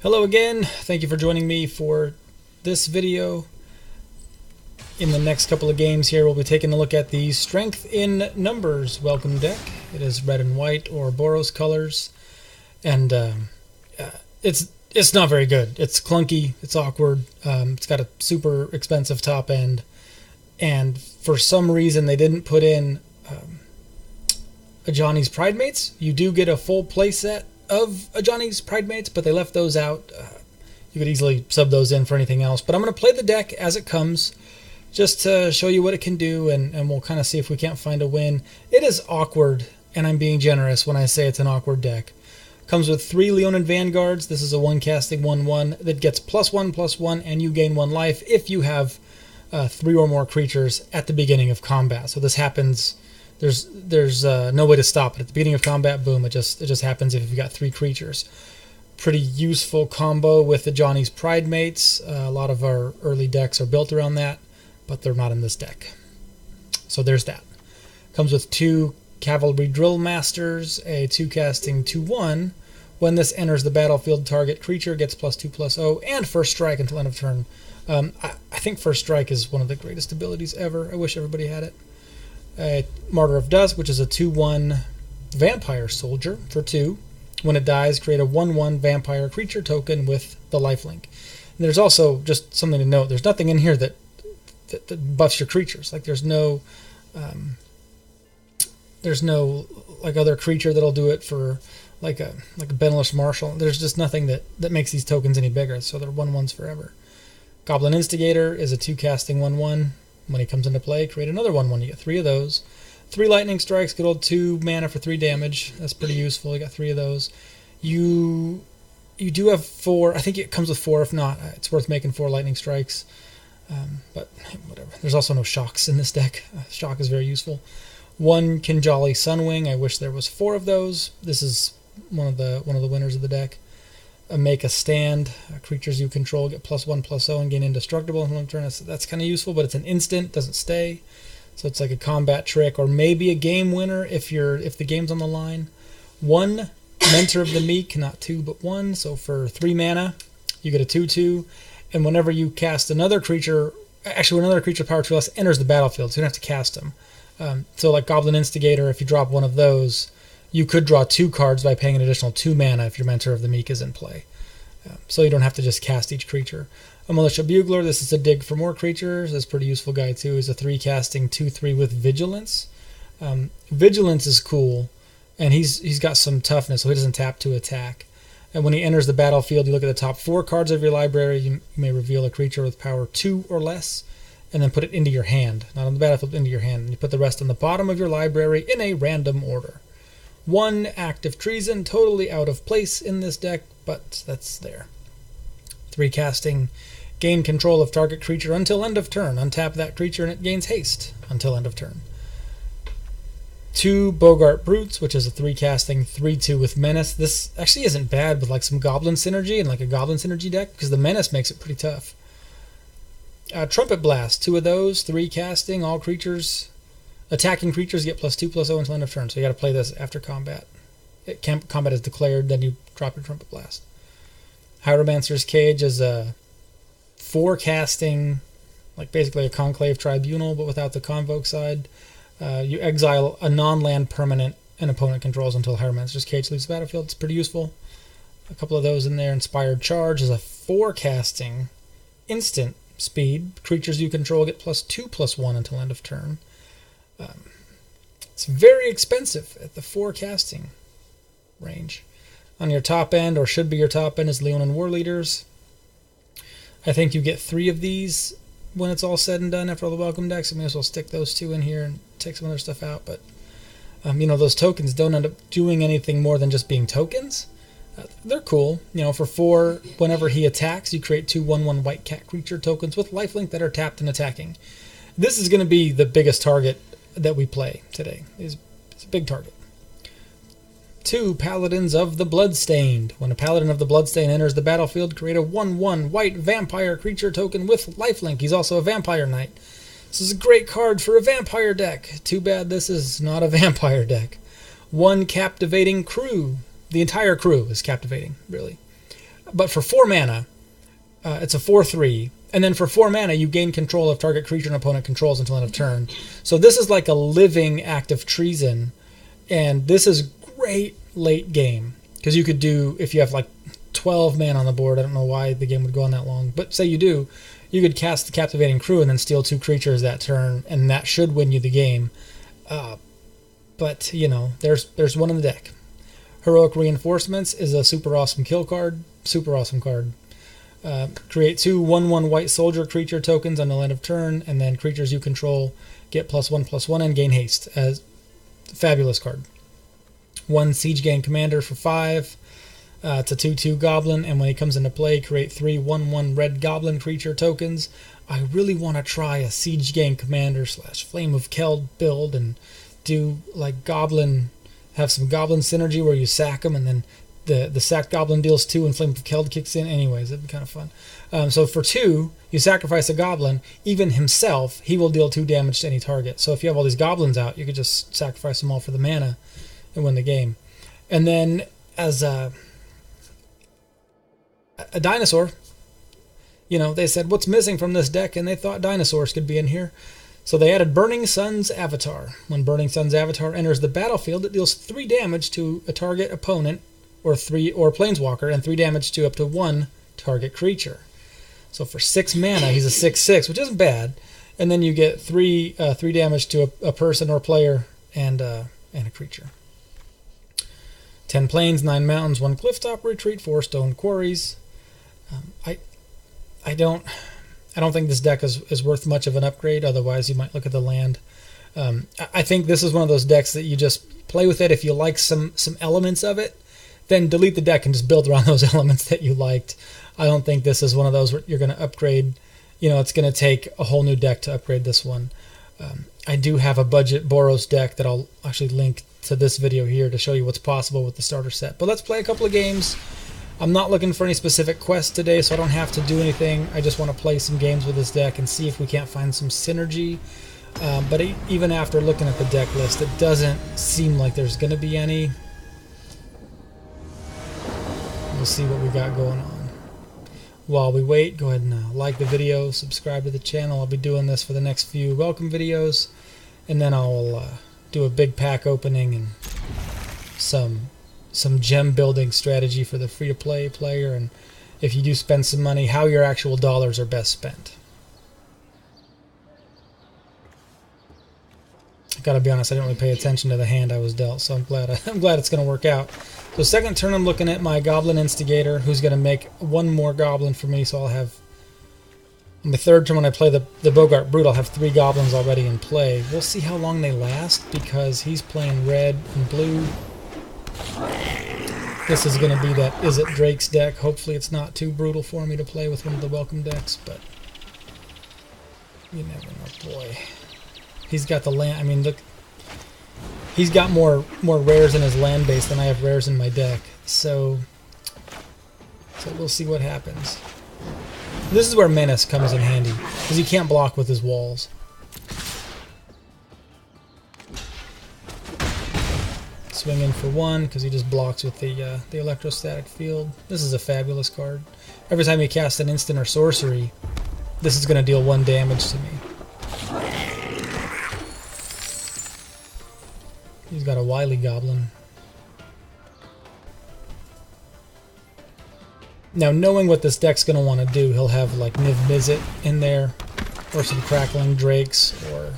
Hello again, thank you for joining me for this video. In the next couple of games here, we'll be taking a look at the Strength in Numbers welcome deck. It is red and white or Boros colors, and it's not very good. It's clunky, it's awkward, it's got a super expensive top end, and for some reason they didn't put in Ajani's Pridemates. You do get a full playset of Ajani's Pridemates, but they left those out. You could easily sub those in for anything else, but I'm going to play the deck as it comes just to show you what it can do, and we'll kind of see if we can't find a win. It is awkward, and I'm being generous when I say it's an awkward deck. Comes with 3 Leonin Vanguards. This is a 1-casting 1/1 that gets +1/+1, and you gain 1 life if you have 3 or more creatures at the beginning of combat. So this happens. There's no way to stop it. At the beginning of combat, boom, it just happens if you've got 3 creatures. Pretty useful combo with the Ajani's Pridemates. A lot of our early decks are built around that, but they're not in this deck. So there's that. Comes with 2 Cavalry Drillmasters, a 2-casting 2/1. When this enters the battlefield, target creature gets +2/+0 and first strike until end of turn. I think first strike is one of the greatest abilities ever. I wish everybody had it. Martyr of Dusk, which is a 2/1 vampire soldier for 2. When it dies, create a 1/1 vampire creature token with the lifelink. And there's also just something to note. There's nothing in here that buffs your creatures. Like there's no like other creature that'll do it for like a Benelish Marshal. There's just nothing that makes these tokens any bigger. So they're 1/1s forever. Goblin Instigator is a 2-casting 1/1. When he comes into play, create another 1/1. You get 3 of those. 3 lightning strikes, good old 2 mana for 3 damage. That's pretty useful. You got 3 of those. You do have 4. I think it comes with 4. If not, it's worth making 4 lightning strikes. But whatever. There's also no shocks in this deck. Shock is very useful. 1 Kinjalli Sunwing. I wish there was 4 of those. This is one of the winners of the deck. Make a stand. Creatures you control get +1/+0 and gain indestructible until end of turn. That's kind of useful, but it's an instant, doesn't stay. So it's like a combat trick, or maybe a game winner if the game's on the line. 1 Mentor of the Meek, not 2 but 1. So for 3 mana, you get a 2/2, and whenever you cast another creature, actually when another creature power 2 less enters the battlefield, so you don't have to cast them. So like Goblin Instigator, if you drop one of those, you could draw 2 cards by paying an additional 2 mana if your Mentor of the Meek is in play. So you don't have to just cast each creature. A Militia Bugler, this is a dig for more creatures. That's a pretty useful guy too. He's a 3-casting 2/3 with Vigilance. Vigilance is cool, and he's got some toughness, so he doesn't tap to attack. And when he enters the battlefield, you look at the top 4 cards of your library. You may reveal a creature with power 2 or less, and then put it into your hand. Not on the battlefield, into your hand. And you put the rest on the bottom of your library in a random order. 1 Act of Treason, totally out of place in this deck, but that's there. 3-casting, gain control of target creature until end of turn. Untap that creature and it gains haste until end of turn. 2 Boggart Brutes, which is a 3-casting 3/2 with Menace. This actually isn't bad with like some Goblin synergy and like a Goblin synergy deck, because the Menace makes it pretty tough. Trumpet Blast, 2 of those, 3-casting, all creatures. Attacking creatures get +2/+0 until end of turn, so you got to play this after combat. Combat is declared, then you drop your Trumpet Blast. Hieromancer's Cage is a 4-casting, like basically a Conclave Tribunal, but without the Convoke side. You exile a non-land permanent an opponent controls until Hieromancer's Cage leaves the battlefield. It's pretty useful. A couple of those in there. Inspired Charge is a 4-casting instant speed. Creatures you control get +2/+1 until end of turn. It's very expensive at the 4-casting range. On your top end, or should be your top end, is Leonin Warleaders. I think you get 3 of these when it's all said and done after all the welcome decks. I may as well stick those 2 in here and take some other stuff out. But those tokens don't end up doing anything more than just being tokens. They're cool. For 4, whenever he attacks, you create 2 1/1 white cat creature tokens with lifelink that are tapped and attacking. This is going to be the biggest target that we play today. It's a big target. 2 Paladins of the Bloodstained. When a Paladin of the Bloodstained enters the battlefield, create a 1/1 white vampire creature token with lifelink. He's also a vampire knight. This is a great card for a vampire deck. Too bad this is not a vampire deck. 1 Captivating Crew. The entire crew is captivating, really. But for 4 mana, it's a 4/3. And then for 4 mana, you gain control of target creature an opponent controls until end of turn. So this is like a living Act of Treason. And this is great late game. Because you could do, if you have like 12 mana on the board, I don't know why the game would go on that long, but say you do, you could cast the Captivating Crew and then steal 2 creatures that turn, and that should win you the game. But, you know, there's one in the deck. Heroic Reinforcements is a super awesome kill card. Super awesome card. Create 2 1/1 white soldier creature tokens until end of turn, and then creatures you control get +1/+1 and gain haste. As fabulous card. 1 Siege Gang Commander for 5. It's a 2/2 Goblin, and when he comes into play, create 3 1/1 red Goblin creature tokens. I really want to try a Siege Gang Commander / Flame of Keld build and do like Goblin, have some Goblin synergy where you sack them and then the sacked Goblin deals 2 and Flame of Keld kicks in. Anyways, it'd be kind of fun. So for 2, you sacrifice a Goblin. Even himself, he will deal 2 damage to any target. So if you have all these Goblins out, you could just sacrifice them all for the mana and win the game. And then as a dinosaur, you know, they said, what's missing from this deck? And they thought dinosaurs could be in here. So they added Burning Sun's Avatar. When Burning Sun's Avatar enters the battlefield, it deals 3 damage to a target opponent or planeswalker, and 3 damage to up to 1 target creature. So for 6 mana, he's a 6/6, which isn't bad. And then you get 3 damage to a person or player and a creature. 10 plains, 9 mountains, 1 Clifftop Retreat, 4 Stone Quarries. I don't think this deck is worth much of an upgrade. Otherwise, you might look at the land. I think this is one of those decks that you just play with it. If you like some elements of it, then delete the deck and just build around those elements that you liked. I don't think this is one of those where you're going to upgrade. You know, it's going to take a whole new deck to upgrade this one. I do have a budget Boros deck that I'll actually link to this video here to show you what's possible with the starter set. But let's play a couple of games. I'm not looking for any specific quests today, so I don't have to do anything. I just want to play some games with this deck and see if we can't find some synergy. But even after looking at the deck list, it doesn't seem like there's going to be any. We'll see what we got going on. While we wait, go ahead and like the video, subscribe to the channel. I'll be doing this for the next few welcome videos, and then I'll do a big pack opening and some gem building strategy for the free-to-play player, and if you do spend some money, how your actual dollars are best spent. I gotta be honest, I didn't really pay attention to the hand I was dealt, so I'm glad it's gonna work out. So second turn, I'm looking at my Goblin Instigator, who's gonna make 1 more Goblin for me, so I'll have on the third turn when I play the Boggart Brute, I'll have 3 Goblins already in play. We'll see how long they last, because he's playing red and blue. This is going to be that Is It Drake's deck. Hopefully it's not too brutal for me to play with one of the welcome decks, but you never know. Boy, he's got the land. I mean, look, he's got more rares in his land base than I have rares in my deck. So we'll see what happens. This is where Menace comes in handy, because he can't block with his walls. Swing in for 1 because he just blocks with the electrostatic field. This is a fabulous card. Every time you cast an instant or sorcery, this is going to deal 1 damage to me. He's got a wily Goblin. Now, knowing what this deck's going to want to do, he'll have like Niv Mizzet in there, or some Crackling Drakes, or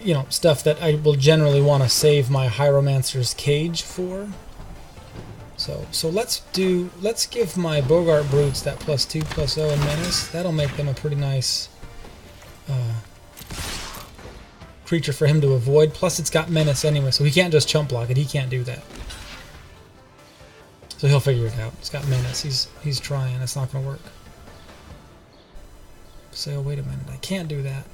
you know, stuff that I will generally want to save my Hieromancer's Cage for. So let's give my Boggart Brutes that +2/+0 and Menace. That'll make them a pretty nice creature for him to avoid. Plus it's got Menace anyway, so he can't just chump block it. He can't do that. So he'll figure it out. It's got Menace. He's trying. It's not going to work. So wait a minute. I can't do that.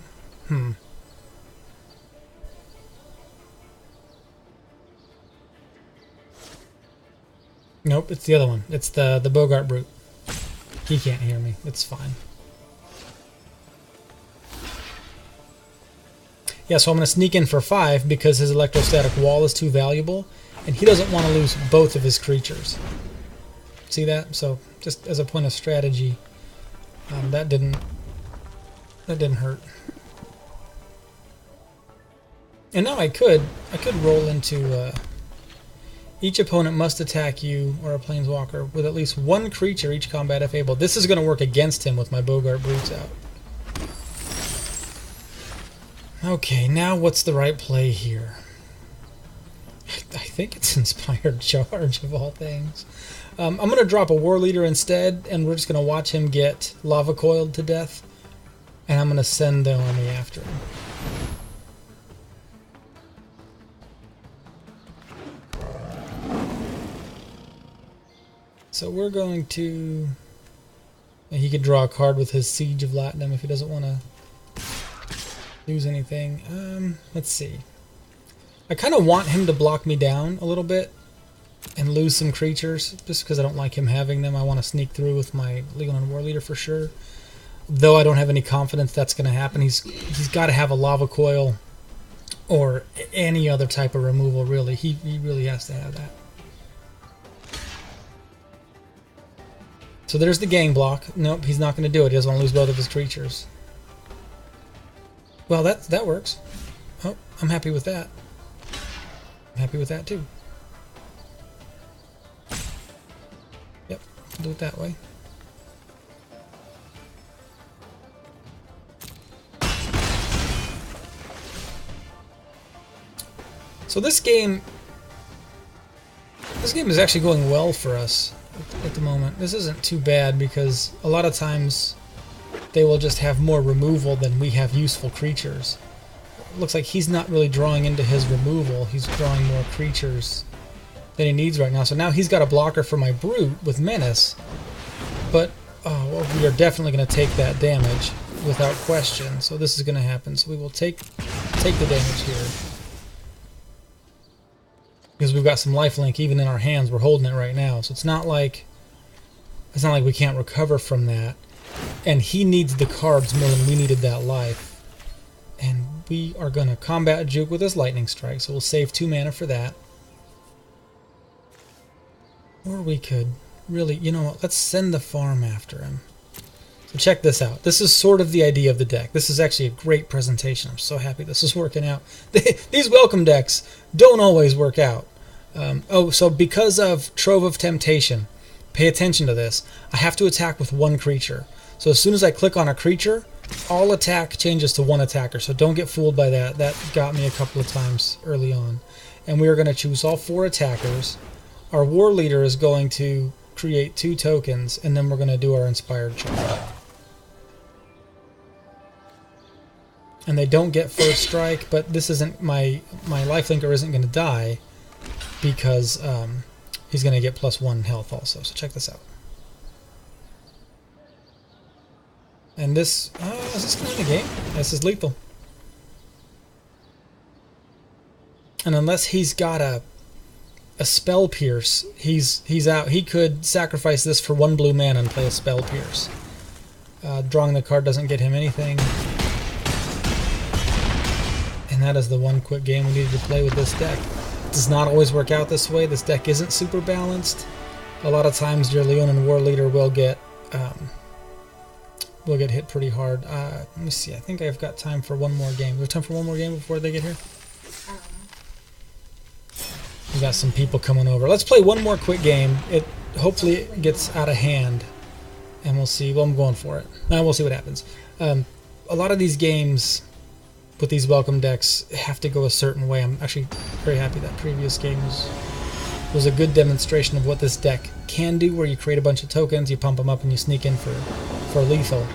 Nope, it's the other one. It's the Boggart Brute. He can't hear me. It's fine. Yeah, so I'm going to sneak in for 5 because his electrostatic wall is too valuable. and he doesn't want to lose both of his creatures. See that? So just as a point of strategy, that didn't hurt. And now I could roll into each opponent must attack you or a planeswalker with at least one creature each combat if able. This is going to work against him with my Boggart Brutes out. Okay, now what's the right play here? I think it's Inspired Charge of all things. I'm going to drop a Warleader instead, and we're just going to watch him get lava coiled to death, and I'm going to send the army after him. So we're going to... He could draw a card with his Siege of Latinum if he doesn't want to lose anything. Let's see. I kind of want him to block me down a little bit and lose some creatures, just because I don't like him having them. I want to sneak through with my Leonin Warleader for sure. Though I don't have any confidence that's going to happen. He's got to have a lava coil or any other type of removal, really. He really has to have that. So there's the gang block. Nope, he's not going to do it. He doesn't want to lose both of his creatures. Well, that works. Oh, I'm happy with that. I'm happy with that too. Yep, do it that way. So this game is actually going well for us at the moment. This isn't too bad because a lot of times they will just have more removal than we have useful creatures. It looks like he's not really drawing into his removal. He's drawing more creatures than he needs right now. So now he's got a blocker for my Brute with Menace. But well, we are definitely going to take that damage without question. So this is going to happen. So we will take the damage here. Because we've got some lifelink even in our hands. We're holding it right now. So it's not like we can't recover from that. And he needs the cards more than we needed that life. And we are going to combat Juke with his Lightning Strike. So we'll save 2 mana for that. Or we could really, you know what, let's send the farm after him. So check this out. This is sort of the idea of the deck. This is actually a great presentation. I'm so happy this is working out. These welcome decks don't always work out. So because of Trove of Temptation, pay attention to this. I have to attack with 1 creature. So as soon as I click on a creature, all attack changes to 1 attacker. So don't get fooled by that. That got me a couple of times early on. And we are going to choose all 4 attackers. Our Warleader is going to create 2 tokens, and then we're going to do our Inspired Charge. And they don't get first strike, but this isn't my lifelinker isn't going to die because he's going to get +1 health also. So check this out. And this is this going to win the game? This is lethal. And unless he's got a Spell Pierce, he's out. He could sacrifice this for 1 blue mana and play a Spell Pierce. Drawing the card doesn't get him anything. And that is the one quick game we needed to play with this deck. It does not always work out this way. This deck isn't super balanced. A lot of times your Leonin Warleader will get hit pretty hard. Let me see. I think I've got time for 1 more game. We have time for 1 more game before they get here? We got some people coming over. Let's play 1 more quick game. Hopefully it gets out of hand, and we'll see. Well, I'm going for it. Now we'll see what happens. A lot of these games with these welcome decks have to go a certain way. I'm actually very happy that previous game was a good demonstration of what this deck can do, where you create a bunch of tokens, you pump them up, and you sneak in for lethal.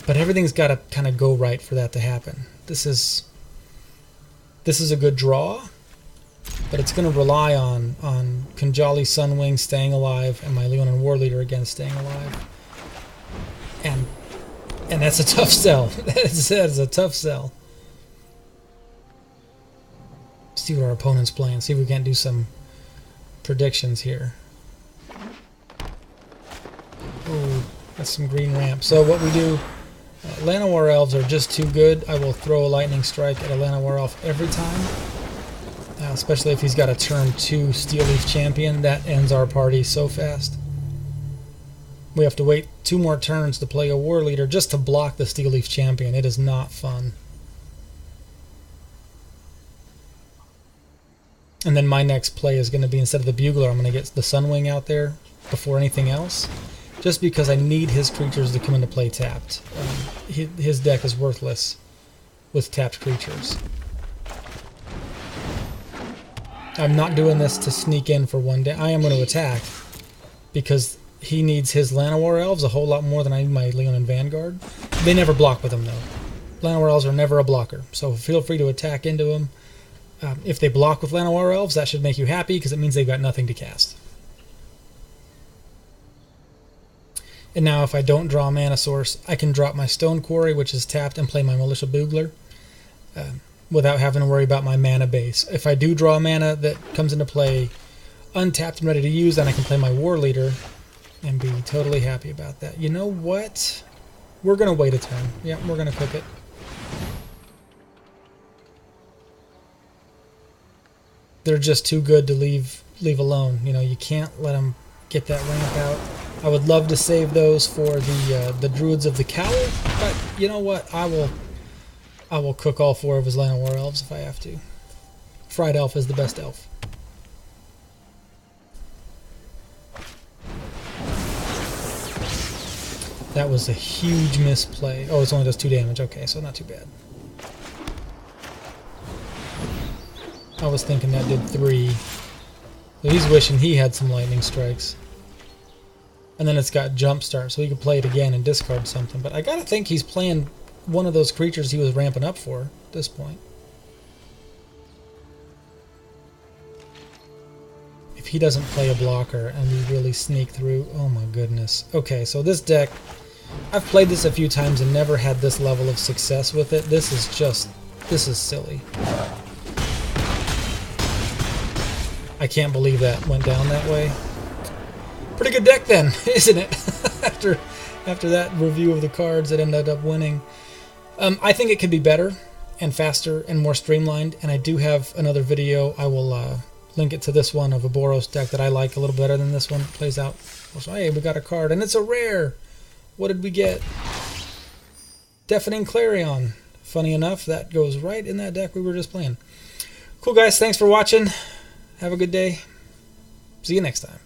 But everything's got to kind of go right for that to happen. This is a good draw, but it's going to rely on Kinjalli, Sunwing staying alive, and my Leonin Warleader again staying alive. And that's a tough sell. That is a tough sell. See what our opponent's playing. See if we can't do some predictions here. Oh, that's some green ramp. So what we do, Llanowar Elves are just too good. I will throw a Lightning Strike at a Llanowar Elf every time. especially if he's got a turn 2 Steel Leaf Champion. That ends our party so fast. We have to wait 2 more turns to play a Warleader just to block the Steel Leaf Champion. It is not fun. And then my next play is going to be, instead of the Bugler, I'm going to get the Sunwing out there before anything else, just because I need his creatures to come into play tapped. His deck is worthless with tapped creatures. I'm not doing this to sneak in for one day. I am going to attack because he needs his Llanowar Elves a whole lot more than I need my Leonin Vanguard. They never block with him, though. Llanowar Elves are never a blocker, so feel free to attack into them. If they block with Llanowar Elves, that should make you happy because it means they've got nothing to cast. And now if I don't draw a mana source, I can drop my Stone Quarry, which is tapped, and play my Militia Bugler without having to worry about my mana base. If I do draw a mana that comes into play untapped and ready to use, then I can play my Warleader and be totally happy about that. You know what? We're going to wait a turn. Yeah, we're going to cook it. They're just too good to leave alone. You know, you can't let them get that ramp out. I would love to save those for the Druids of the Cowl, but you know what? I will cook all 4 of his Llanowar Elves if I have to. Fried Elf is the best elf. That was a huge misplay. Oh, it only does 2 damage. Okay, so not too bad. I was thinking that did 3. So he's wishing he had some lightning strikes. And then it's got Jumpstart, so he could play it again and discard something. But I gotta think he's playing one of those creatures he was ramping up for at this point. If he doesn't play a blocker and we really sneak through, oh my goodness. Okay, so this deck, I've played this a few times and never had this level of success with it. This is silly. I can't believe that went down that way. Pretty good deck then, isn't it? after that review of the cards that ended up winning. I think it could be better and faster and more streamlined, and I do have another video. I will link it to this one of a Boros deck that I like a little better than this one. It plays out. So, hey, we got a card, and it's a rare. What did we get? Deafening Clarion. Funny enough, that goes right in that deck we were just playing. Cool, guys. Thanks for watching. Have a good day. See you next time.